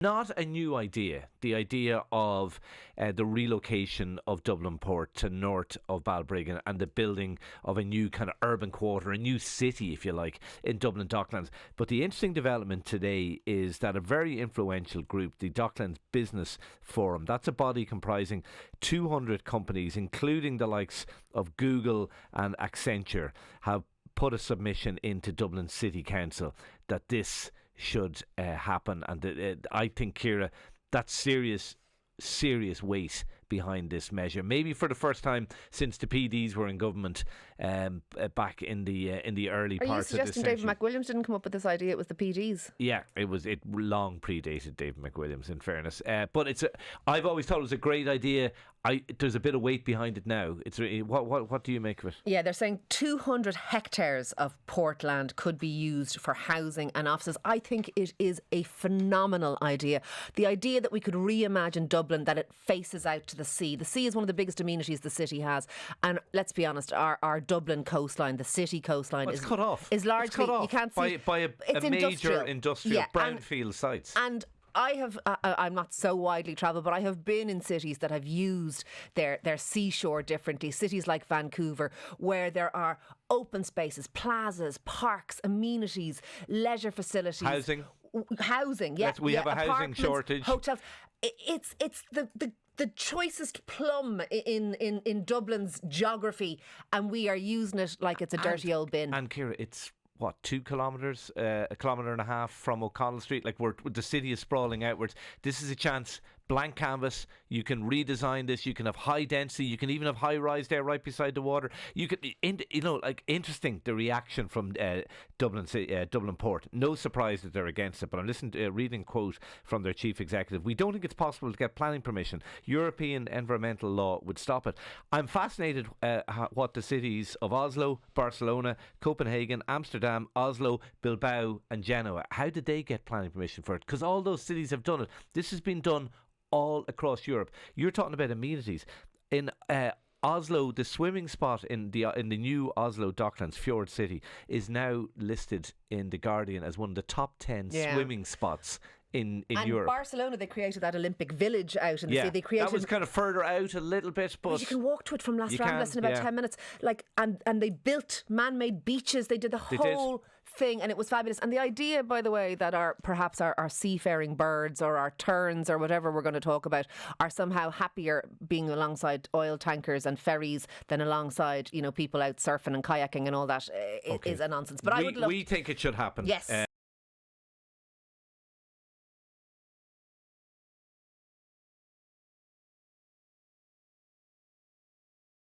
Not a new idea. The idea of the relocation of Dublin Port to north of Balbriggan and the building of a new kind of urban quarter, a new city, if you like, in Dublin Docklands. But the interesting development today is that a very influential group, the Docklands Business Forum, that's a body comprising 200 companies, including the likes of Google and Accenture, have put a submission into Dublin City Council that this should happen. And I think, Ciara, that's serious weight behind this measure. Maybe for the first time since the PDs were in government back in the early parts of this century. Are you suggesting David McWilliams didn't come up with this idea? It was the PDs. Yeah, it long predated David McWilliams, in fairness. But I've always thought it was a great idea. There's a bit of weight behind it now. What do you make of it? Yeah, they're saying 200 hectares of port land could be used for housing and offices. I think it is a phenomenal idea. The idea that we could reimagine Dublin, that it faces out to the sea. The sea is one of the biggest amenities the city has. And let's be honest, our Dublin coastline, the city coastline, is cut off. Is largely, it's cut off you can't see, by a major industrial brownfield sites. And I'm not so widely travelled, but I have been in cities that have used their seashore differently. Cities like Vancouver, where there are open spaces, plazas, parks, amenities, leisure facilities. Housing, yeah. We have a housing shortage. Hotels. It's the choicest plum in Dublin's geography, and we are using it like it's a dirty old bin. And Ciara, it's 2 kilometres, a kilometre and a half from O'Connell Street. Like the city is sprawling outwards. This is a chance, blank canvas. You can redesign this. You can have high density. You can even have high rise there, right beside the water. You could, interesting the reaction from Dublin Port. No surprise that they're against it. But I'm reading a quote from their chief executive. We don't think it's possible to get planning permission. European environmental law would stop it. I'm fascinated what the cities of Oslo, Barcelona, Copenhagen, Amsterdam, Oslo, Bilbao and Genoa, how did they get planning permission for it? Because all those cities have done it. This has been done all across Europe. You're talking about amenities. In Oslo, the swimming spot in the new Oslo Docklands Fjord City is now listed in The Guardian as one of the top 10 swimming spots in Europe. Barcelona, they created that Olympic village out in the sea. They created, that was kind of further out a little bit, but you can walk to it from Las Ramblas in about 10 minutes. And they built man-made beaches. They did the whole thing, and it was fabulous. And the idea, by the way, that perhaps our seafaring birds or our terns or whatever we're going to talk about are somehow happier being alongside oil tankers and ferries than alongside people out surfing and kayaking and all that is a nonsense. But we think it should happen. Yes.